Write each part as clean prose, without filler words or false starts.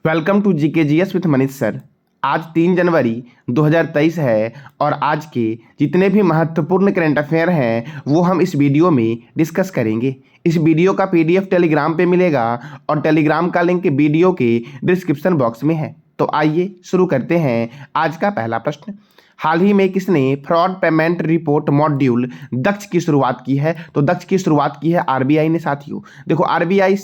Welcome to GKGS with Manish sir. आज 3 जनवरी 2023 है और आज के जितने भी महत्वपूर्ण करंट अफेयर हैं वो हम इस वीडियो में डिस्कस करेंगे। इस वीडियो का पीडीएफ टेलीग्राम पे मिलेगा और टेलीग्राम का लिंक वीडियो के डिस्क्रिप्शन बॉक्स में है। तो आइए शुरू करते हैं। आज का पहला प्रश्न, हाल ही में किसने फ्रॉड पेमेंट रिपोर्ट मॉड्यूल दक्ष की शुरुआत की है? तो दक्ष की शुरुआत की है आरबीआई ने। साथियों देखो, आरबीआई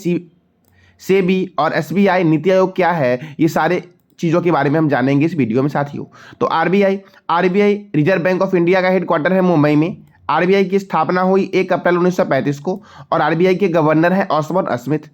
सेबी और एसबीआई नीति आयोग क्या है, ये सारे चीज़ों के बारे में हम जानेंगे इस वीडियो में साथियों। तो RBI reserve bank of India का हेडक्वार्टर है मुंबई में। आरबीआई की स्थापना हुई 1 अप्रैल 1935 को और आरबीआई के गवर्नर है ओसबोर्न स्मिथ।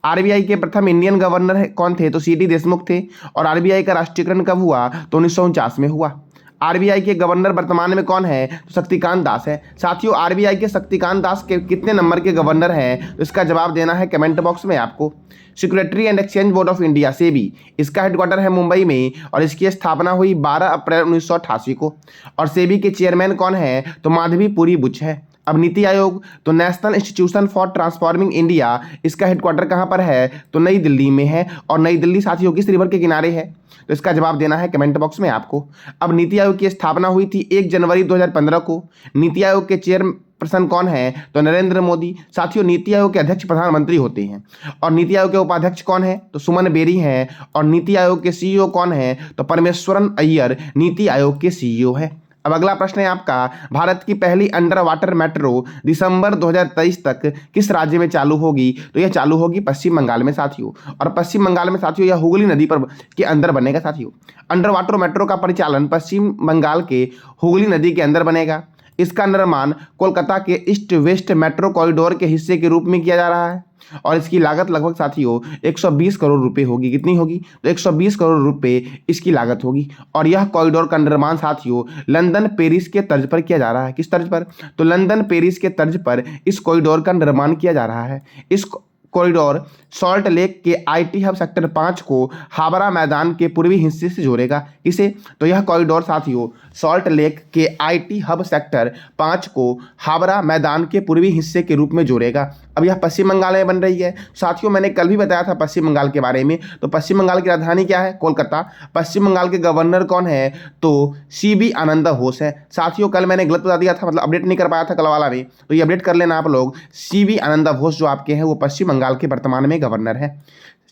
आरबीआई के प्रथम इंडियन गवर्नर है कौन थे? तो सीडी देशमुख थे। और आरबीआई का राष्ट्रीयकरण कब हुआ? तो 1949 में हुआ। आरबीआई के गवर्नर वर्तमान में कौन है? तो शक्तिकांत दास है। साथियों, आरबीआई के शक्तिकांत दास के कितने नंबर के गवर्नर हैं? तो इसका जवाब देना है कमेंट बॉक्स में आपको। Security and exchange board of India SEBI, इसका हेडक्वार्टर है मुंबई में और इसकी स्थापना हुई 12 अप्रैल 1988 को। और सेबी के चेयरमैन कौन है? तो माधवी पुरी बुच है। अब नीति आयोग, तो national institution for transforming India, इसका हेडक्वार्टर कहाँ पर है? तो नई दिल्ली में है। और नई दिल्ली साथियों किस रिवर के किनारे है? तो इसका जवाब देना है कमेंट बॉक्स में आपको। अब नीति आयोग की स्थापना हुई थी 1 जनवरी 2015 को। नीति आयोग के चेयरपर्सन कौन है? तो नरेंद्र मोदी। साथियों, नीति आयोग के अध्यक्ष प्रधानमंत्री होते हैं। और नीति आयोग के उपाध्यक्ष कौन है? तो सुमन बेरी हैं। और नीति आयोग के सीईओ कौन है? तो परमेश्वरन अय्यर नीति आयोग के सीईओ है। अब अगला प्रश्न है आपका, भारत की पहली अंडर वाटर मेट्रो दिसंबर 2023 तक किस राज्य में चालू होगी? तो यह चालू होगी पश्चिम बंगाल में साथियों। और पश्चिम बंगाल में साथियों यह हुगली नदी पर के अंदर बनेगा साथियों। अंडर वाटर मेट्रो का परिचालन पश्चिम बंगाल के हुगली नदी के अंदर बनेगा। इसका निर्माण कोलकाता के ईस्ट वेस्ट मेट्रो कॉरिडोर के हिस्से के रूप में किया जा रहा है और इसकी लागत लगभग साथियों 120 करोड़ रुपए होगी। कितनी होगी? तो 120 करोड़ रुपए इसकी लागत होगी। और यह कॉरिडोर का निर्माण साथियों लंदन पेरिस के तर्ज पर किया जा रहा है। किस तर्ज पर? तो लंदन पेरिस के तर्ज पर इस कॉरिडोर का निर्माण किया जा रहा है। इस कॉरिडोर सॉल्ट लेक के आईटी हब सेक्टर 5 को हावड़ा मैदान के पूर्वी हिस्से से जोड़ेगा। किसे? तो यह कॉरिडोर साथियों सॉल्ट लेक के आईटी हब सेक्टर 5 को हावड़ा मैदान के पूर्वी हिस्से के रूप में जोड़ेगा। अब यह पश्चिम बंगाल में बन रही है साथियों। मैंने कल भी बताया था पश्चिम बंगाल के बारे में। तो पश्चिम बंगाल की राजधानी क्या है? कोलकाता। पश्चिम बंगाल के गवर्नर कौन है? तो सीबी आनंदा घोष है। साथियों, कल मैंने गलत बता दिया था, मतलब अपडेट नहीं कर पाया था कल वाला में, तो ये अपडेट कर लेना आप लोग। सीबी आनंदा घोष जो आपके हैं वो पश्चिम बंगाल के वर्तमान में गवर्नर है।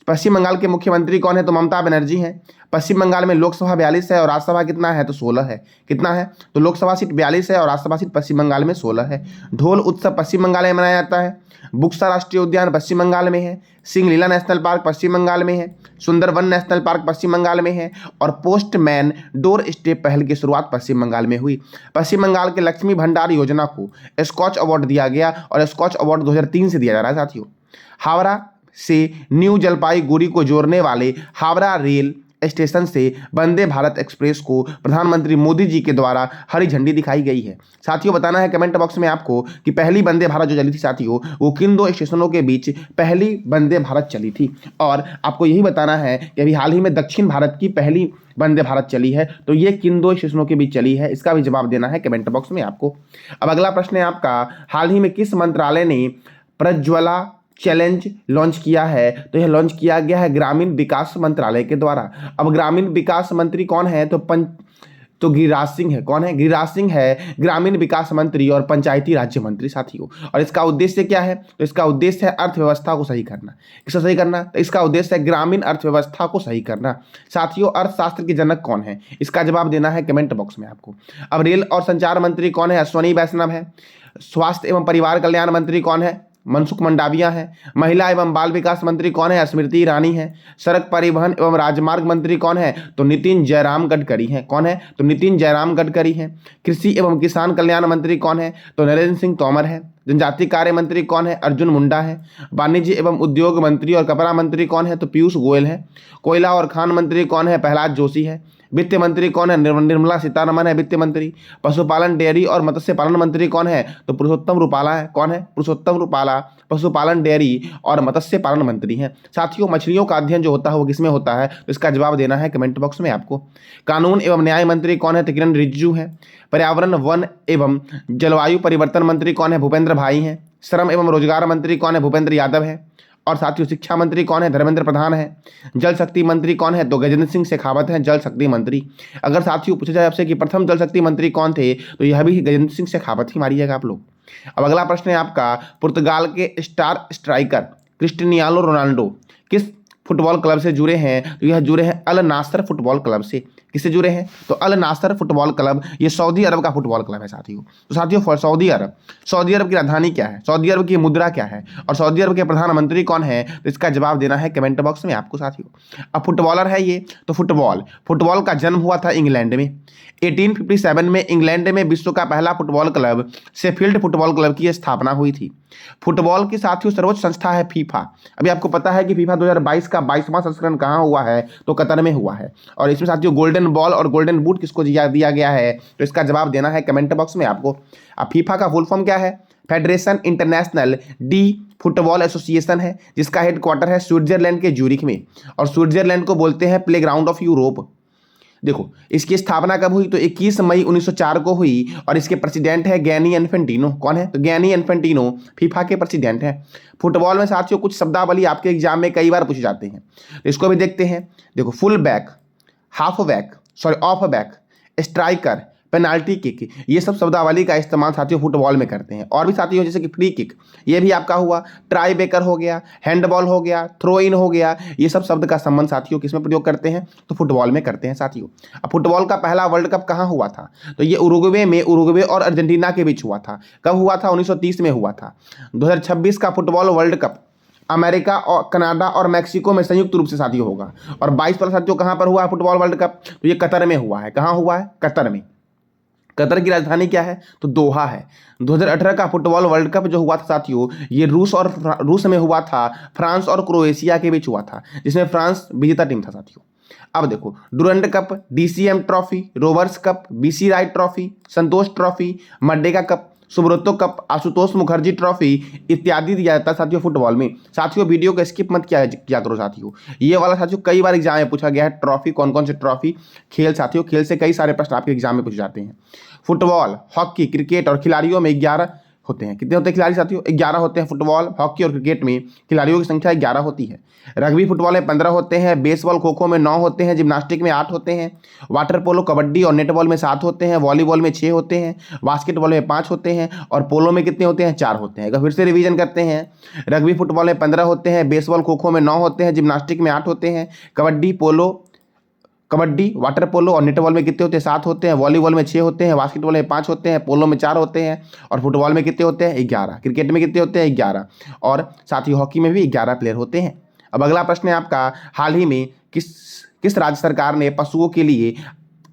पश्चिम बंगाल के मुख्यमंत्री कौन है? तो ममता बनर्जी हैं। पश्चिम बंगाल में लोकसभा 42 है और राज्यसभा कितना है? तो 16 है। कितना है? तो लोकसभा सीट 42 है और राज्यसभा सीट पश्चिम बंगाल में 16 है। ढोल उत्सव पश्चिम बंगाल में मनाया जाता है। बुक्सा राष्ट्रीय उद्यान पश्चिम बंगाल में है। सिंगलीला नेशनल पार्क पश्चिम बंगाल में है। सुंदरवन नेशनल पार्क पश्चिम बंगाल में है। और पोस्टमैन डोर स्टेप पहल की शुरुआत पश्चिम बंगाल में हुई। पश्चिम बंगाल के लक्ष्मी भंडार योजना को स्कॉच अवार्ड दिया गया और स्कॉच अवार्ड 2003 से दिया जा रहा है साथियों। हावड़ा से न्यू जलपाईगुड़ी को जोड़ने वाले हावड़ा रेल स्टेशन से वंदे भारत एक्सप्रेस को प्रधानमंत्री मोदी जी के द्वारा हरी झंडी दिखाई गई है। साथियों, बताना है कमेंट बॉक्स में आपको कि पहली वंदे भारत जो चली थी साथियों वो किन दो स्टेशनों के बीच पहली वंदे भारत चली थी। और आपको यही बताना है कि अभी हाल ही में दक्षिण भारत की पहली वंदे भारत चली है, तो ये किन दो स्टेशनों के बीच चली है, इसका भी जवाब देना है कमेंट बॉक्स में आपको। अब अगला प्रश्न है आपका, हाल ही में किस मंत्रालय ने प्रज्वला चैलेंज लॉन्च किया है? तो यह लॉन्च किया गया है ग्रामीण विकास मंत्रालय के द्वारा। अब ग्रामीण विकास मंत्री कौन है? तो गिरिराज सिंह है। कौन है? गिरिराज सिंह है ग्रामीण विकास मंत्री और पंचायती राज्य मंत्री साथियों। और इसका उद्देश्य क्या है? तो इसका उद्देश्य है अर्थव्यवस्था को सही करना। किसको सही करना? तो इसका उद्देश्य है ग्रामीण अर्थव्यवस्था को सही करना। साथियों, अर्थशास्त्र के जनक कौन है? इसका जवाब देना है कमेंट बॉक्स में आपको। अब रेल और संचार मंत्री कौन है? अश्वनी वैष्णव है। स्वास्थ्य एवं परिवार कल्याण मंत्री कौन है? मनसुख मंडाविया है। महिला एवं बाल विकास मंत्री कौन है? स्मृति ईरानी है। सड़क परिवहन एवं राजमार्ग मंत्री कौन है? तो नितिन जयराम गडकरी है। कौन है? तो नितिन जयराम गडकरी है। कृषि एवं किसान कल्याण मंत्री कौन है? तो नरेंद्र सिंह तोमर है। जनजातीय कार्य मंत्री कौन है? अर्जुन मुंडा है। वाणिज्य एवं उद्योग मंत्री और कपड़ा मंत्री कौन है? तो पीयूष गोयल है। कोयला और खान मंत्री कौन है? प्रहलाद जोशी है। वित्त मंत्री कौन है? निर्मला सीतारमण है वित्त मंत्री। पशुपालन डेयरी और मत्स्य पालन मंत्री कौन है? तो पुरुषोत्तम रूपाला है। कौन है? पुरुषोत्तम रूपाला पशुपालन डेयरी और मत्स्य पालन मंत्री हैं। साथियों, मछलियों का अध्ययन जो होता है वो किसमें होता है? तो इसका जवाब देना है कमेंट बॉक्स में आपको। कानून एवं न्याय मंत्री कौन है? तो किरण रिजिजू है। पर्यावरण वन एवं जलवायु परिवर्तन मंत्री कौन है? भूपेंद्र भाई हैं। श्रम एवं रोजगार मंत्री कौन है? भूपेंद्र यादव है। और साथियों शिक्षा मंत्री कौन है? धर्मेंद्र प्रधान है। जल शक्ति मंत्री कौन है? तो गजेंद्र सिंह शेखावत है जल शक्ति मंत्री। अगर साथियों पूछा जाए आपसे कि प्रथम जल शक्ति मंत्री कौन थे, तो यह भी गजेंद्र सिंह शेखावत ही मारिएगा आप लोग। अब अगला प्रश्न है आपका, पुर्तगाल के स्टार स्ट्राइकर क्रिस्टियानो रोनाल्डो किस फुटबॉल क्लब से जुड़े हैं? तो यह जुड़े हैं अल नासर फुटबॉल क्लब से। किससे जुड़े हैं? तो अल नासर फुटबॉल क्लब, ये सऊदी अरब का फुटबॉल क्लब है साथियों। तो साथियों सऊदी अरब की राजधानी क्या है? सऊदी अरब की मुद्रा क्या है? और सऊदी अरब के प्रधानमंत्री कौन है? तो इसका जवाब देना है कमेंट बॉक्स में आपको साथियों। अब फुटबॉलर है ये, तो फुटबॉल का जन्म हुआ था इंग्लैंड में। 1857 में इंग्लैंड में विश्व का पहला football club Sheffield football club की स्थापना हुई थी। फुटबॉल की साथियों सर्वोच्च संस्था है फीफा। अभी आपको पता है कि फीफा 2022 का 22वां संस्करण कहाँ हुआ है? तो कतर में हुआ है। और इसमें साथियों गोल्डन बॉल और गोल्डन बूट किसको दिया गया है? तो इसका जवाब देना है कमेंट बॉक्स में आपको। अब फीफा का फुल फॉर्म क्या है? Federation international D football association है, जिसका हेडक्वार्टर है स्विट्जरलैंड के ज्यूरिख में। और स्विट्जरलैंड को बोलते हैं प्लेग्राउंड ऑफ यूरोप। देखो इसकी स्थापना कब हुई? तो 21 मई 1904 को हुई। और इसके प्रेसिडेंट है गैनी इन्फेंटिनो। कौन है? तो गैनी इन्फेंटिनो फीफा के प्रेसिडेंट हैं। फुटबॉल में साथियों कुछ शब्दावली आपके एग्जाम में कई बार पूछे जाते हैं, तो इसको भी देखते हैं। देखो full back, of back, striker, penalty kick, ये सब शब्दावली का इस्तेमाल साथियों फुटबॉल में करते हैं। और भी साथियों जैसे कि फ्री किक, ये भी आपका हुआ, ट्राई बेकर हो गया, हैंडबॉल हो गया, थ्रो इन हो गया, ये सब शब्द का संबंध साथियों किसमें प्रयोग करते हैं? तो फुटबॉल में करते हैं साथियों। अब फुटबॉल का पहला वर्ल्ड कप कहाँ हुआ था? तो ये उरुग्वे और अर्जेंटीना के बीच हुआ था। कब हुआ था? 1930 में हुआ था। 2026 का फुटबॉल वर्ल्ड कप अमेरिका और कनाडा और मैक्सिको में संयुक्त रूप से साथियों होगा। और 22 पर साथियों कहाँ पर हुआ है फुटबॉल वर्ल्ड कप? तो ये कतर में हुआ है। कहाँ हुआ है? कतर में। कतर की राजधानी क्या है? तो दोहा है। 2018 का फुटबॉल वर्ल्ड कप जो हुआ था साथियों, ये रूस में हुआ था, फ्रांस और क्रोएशिया के बीच हुआ था, जिसमें फ्रांस विजेता टीम था साथियों। अब देखो Durand cup, DCM trophy, Rovers cup, BC Roy trophy, Santosh trophy, मड्डेगा cup, Subroto cup, Ashutosh Mukherjee trophy इत्यादि दिया जाता है साथियों फुटबॉल में। साथियों वीडियो को स्किप मत किया करो साथियों, ये वाला साथियों कई बार एग्जाम में पूछा गया है। ट्रॉफी कौन कौन से ट्रॉफी? खेल साथियों, खेल से कई सारे प्रश्न आपके एग्जाम में पूछे जाते हैं। फुटबॉल, हॉकी, क्रिकेट और खिलाड़ियों में 11 होते हैं। कितने होते हैं खिलाड़ी साथियों? 11 होते हैं। फुटबॉल, हॉकी और क्रिकेट में खिलाड़ियों की संख्या 11 होती है। रग्बी फुटबॉल में 15 होते हैं। बेसबॉल खो खो में 9 होते हैं। जिम्नास्टिक में 8 होते हैं। वाटर पोलो, कबड्डी और नेटबॉल में 7 होते हैं। वॉलीबॉल में 6 होते हैं। बास्केटबॉल में 5 होते हैं। और पोलो में कितने होते हैं? 4 होते हैं। अगर फिर से रिवीजन करते हैं, रग्बी फुटबॉल में 15 होते हैं। बेसबॉल खो खो में 9 होते हैं। जिम्नास्टिक में 8 होते हैं। कबड्डी, वाटर पोलो और नेटबॉल में कितने होते हैं? 7 होते हैं। वॉलीबॉल में 6 होते हैं। बास्केटबॉल में 5 होते हैं। पोलो में 4 होते हैं। और फुटबॉल में कितने होते हैं? 11। क्रिकेट में कितने होते हैं? 11। और साथ ही हॉकी में भी 11 प्लेयर होते हैं। अब अगला प्रश्न है आपका, हाल ही में किस राज्य सरकार ने पशुओं के लिए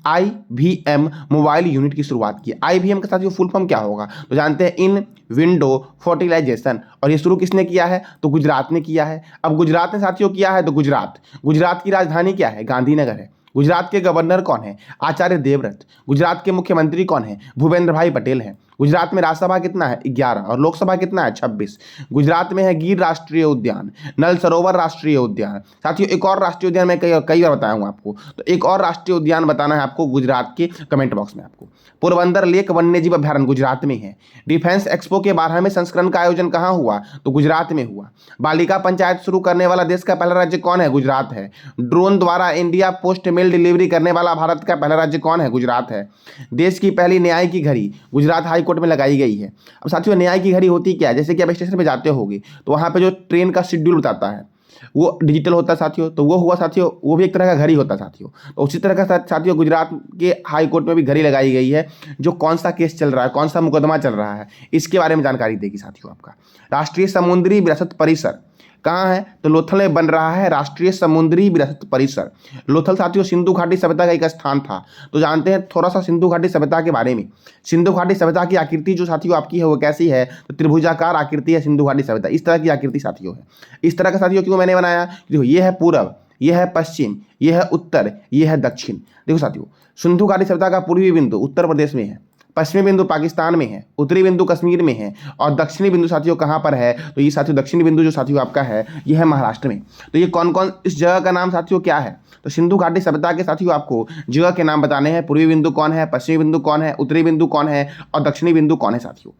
IVM मोबाइल यूनिट की शुरुआत की? IVM का साथियों फुल फॉर्म क्या होगा? तो जानते हैं इन विंडो फर्टिलाइजेशन। और ये शुरू किसने किया है? तो गुजरात ने किया है। अब गुजरात ने साथियों किया है, तो गुजरात की राजधानी क्या है? गांधीनगर है। गुजरात के गवर्नर कौन है? आचार्य देवव्रत। गुजरात के मुख्यमंत्री कौन है? भूपेंद्र भाई पटेल हैं। गुजरात में राज्यसभा कितना है? 11। और लोकसभा कितना है? 26। गुजरात में है गिर राष्ट्रीय उद्यान, नल सरोवर राष्ट्रीय उद्यान। साथियों एक और राष्ट्रीय उद्यान मैं कई बार बताया हूँ आपको, तो एक और राष्ट्रीय उद्यान बताना है आपको गुजरात के, कमेंट बॉक्स में आपको। पोरबंदर लेक वन्यजीव अभ्यारण्य गुजरात में है। डिफेंस एक्सपो के 12वें संस्करण का आयोजन कहाँ हुआ? तो गुजरात में हुआ। बालिका पंचायत शुरू करने वाला देश का पहला राज्य कौन है? गुजरात है। ड्रोन द्वारा इंडिया पोस्ट मेल डिलीवरी करने वाला भारत का पहला राज्य कौन है? गुजरात है। देश की पहली न्याय की घड़ी गुजरात हाई कोर्ट में लगाई गई है। अब साथियों न्याय की घड़ी होती क्या है? जैसे कि आप स्टेशन पे जाते होगे तो वहाँ पे जो ट्रेन का शेड्यूल बताता है वो डिजिटल होता है साथियों, तो वो हुआ साथियों, वो भी एक तरह का घड़ी होता है साथियों। तो उसी तरह का साथियों गुजरात के हाई कोर्ट में भी घड़ी लगाई गई है, जो कौन सा केस चल रहा है, कौन सा मुकदमा चल रहा है, इसके बारे में जानकारी देगी साथियों आपका। राष्ट्रीय समुद्री विरासत परिसर कहाँ है? तो लोथल में बन रहा है राष्ट्रीय समुद्री विरासत परिसर। लोथल साथियों सिंधु घाटी सभ्यता का एक स्थान था। तो जानते हैं थोड़ा सा सिंधु घाटी सभ्यता के बारे में। सिंधु घाटी सभ्यता की आकृति जो साथियों आपकी है वो कैसी है? तो त्रिभुजाकार आकृति है सिंधु घाटी सभ्यता, इस तरह की आकृति साथियों है। इस तरह का साथियों क्यों मैंने बनाया? देखो ये है पूरब, ये है पश्चिम, ये है उत्तर, ये है दक्षिण। देखो साथियों सिंधु घाटी सभ्यता का पूर्वी बिंदु उत्तर प्रदेश में है, पश्चिमी बिंदु पाकिस्तान में है, उत्तरी बिंदु कश्मीर में है, और दक्षिणी बिंदु साथियों कहाँ पर है? तो ये साथियों दक्षिणी बिंदु जो साथियों आपका है ये है महाराष्ट्र में। तो ये कौन कौन, इस जगह का नाम साथियों क्या है? तो सिंधु घाटी सभ्यता के साथियों आपको जगह के नाम बताने हैं। पूर्वी बिंदु कौन है, पश्चिमी बिंदु कौन है, उत्तरी बिंदु कौन है और दक्षिणी बिंदु कौन है साथियों।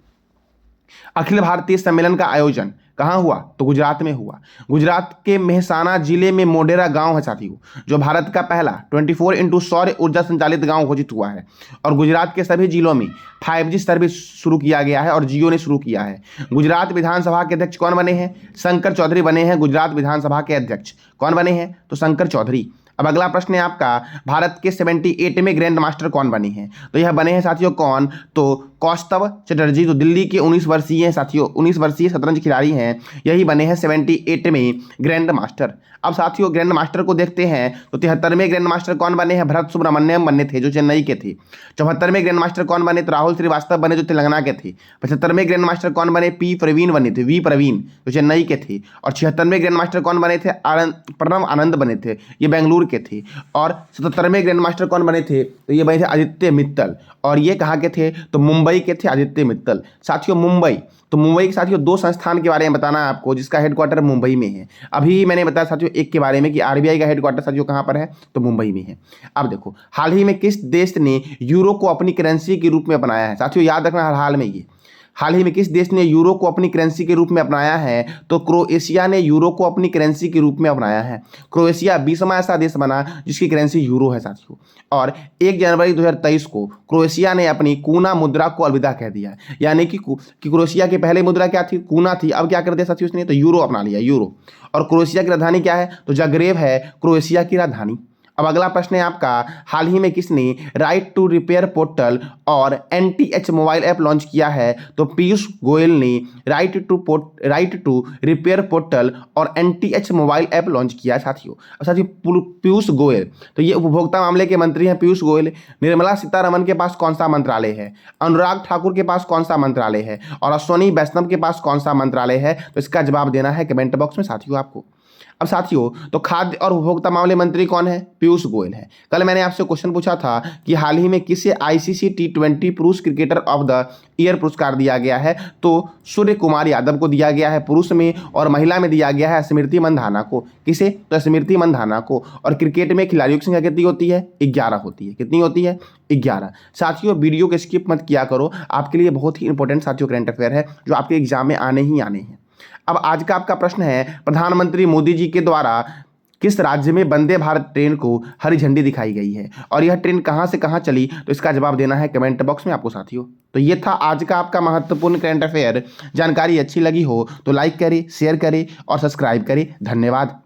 अखिल भारतीय सम्मेलन का आयोजन कहाँ हुआ? तो गुजरात में हुआ। गुजरात के मेहसाना जिले में मोढेरा गांव है साथियों, जो भारत का पहला 24x सौर ऊर्जा संचालित गांव घोषित हुआ है। और गुजरात के सभी जिलों में 5G सर्विस शुरू किया गया है और जियो ने शुरू किया है। गुजरात विधानसभा के अध्यक्ष कौन बने हैं? शंकर चौधरी बने हैं गुजरात विधानसभा के अध्यक्ष। कौन बने हैं? तो शंकर चौधरी। अब अगला प्रश्न है आपका, भारत के 78वें ग्रैंड मास्टर कौन बने हैं? तो यह बने हैं साथियों कौन? तो कौस्तव चटर्जी, जो दिल्ली के 19 वर्षीय हैं साथियों, 19 वर्षीय शतरंज खिलाड़ी हैं, यही बने हैं 78वें ग्रैंड मास्टर। अब साथियों ग्रैंड मास्टर को देखते हैं तो 73वें ग्रैंड मास्टर कौन बने हैं? भरत सुब्रमण्यम बने थे, जो चेन्नई के थे। 74वें ग्रैंड मास्टर कौन बने? तो राहुल श्रीवास्तव बने, जो तेलंगाना के थे। 75वें ग्रैंड मास्टर कौन बने? वी प्रवीण जो चेन्नई के थे। और 76वें ग्रैंड मास्टर कौन बने थे? प्रणव आनंद बने थे, ये बेंगलुरु के थे। और 77वें ग्रैंड मास्टर कौन बने थे? तो ये बने थे आदित्य मित्तल, और ये कहाँ के थे? तो मुंबई के थे आदित्य मित्तल। साथियों मुंबई, तो मुंबई के साथियों दो संस्थान के बारे में बताना है आपको, जिसका हेडक्वार्टर मुंबई में है। अभी मैंने बताया साथियों एक के बारे में कि आरबीआई का हेडक्वार्टर साथियों कहाँ पर है? तो मुंबई में है। अब देखो, हाल ही में किस देश ने यूरो को अपनी करेंसी के रूप में अपनाया है? साथियों याद रखना, हाल में ये हाल ही में किस देश ने यूरो को अपनी करेंसी के रूप में अपनाया है? तो क्रोएशिया ने यूरो को अपनी करेंसी के रूप में अपनाया है। क्रोएशिया 20वां ऐसा देश बना जिसकी करेंसी यूरो है साथियों। और 1 जनवरी 2023 को क्रोएशिया ने अपनी कूना मुद्रा को अलविदा कह दिया, यानी कि क्रोएशिया की पहले मुद्रा क्या थी? कूना थी। अब क्या कर दिया साथियों उसने? तो यूरो अपना लिया, यूरो। और क्रोएशिया की राजधानी क्या है? तो जाग्रेब है क्रोएशिया की राजधानी। अब अगला प्रश्न है आपका, हाल ही में किसने राइट टू रिपेयर पोर्टल और NTH मोबाइल ऐप लॉन्च किया है? तो पीयूष गोयल ने राइट टू रिपेयर पोर्टल और NTH मोबाइल ऐप लॉन्च किया साथियों। अब साथियों पीयूष गोयल, तो ये उपभोक्ता मामले के मंत्री हैं पीयूष गोयल। निर्मला सीतारमण के पास कौन सा मंत्रालय है? अनुराग ठाकुर के पास कौन सा मंत्रालय है? और अश्वनी वैष्णव के पास कौन सा मंत्रालय है? तो इसका जवाब देना है कमेंट बॉक्स में साथियों आपको। अब साथियों तो खाद्य और उपभोक्ता मामले मंत्री कौन है? पीयूष गोयल है। कल मैंने आपसे क्वेश्चन पूछा था कि हाल ही में किसे ICC T20 पुरुष क्रिकेटर ऑफ द ईयर पुरस्कार दिया गया है? तो सूर्य कुमार यादव को दिया गया है पुरुष में, और महिला में दिया गया है स्मृति मंधाना को। किसे? तो स्मृति मंधाना को। और क्रिकेट में खिलाड़ियों की संख्या कितनी होती है? 11 होती है। कितनी होती है? 11। साथियों वीडियो को स्किप मत किया करो, आपके लिए बहुत ही इंपॉर्टेंट साथियों करंट अफेयर है जो आपके एग्जाम में आने ही आने हैं। अब आज का आपका प्रश्न है, प्रधानमंत्री मोदी जी के द्वारा किस राज्य में वंदे भारत ट्रेन को हरी झंडी दिखाई गई है? और यह ट्रेन कहां से कहां चली? तो इसका जवाब देना है कमेंट बॉक्स में आपको साथियों। तो ये था आज का आपका महत्वपूर्ण करंट अफेयर। जानकारी अच्छी लगी हो तो लाइक करें, शेयर करें और सब्सक्राइब करें। धन्यवाद।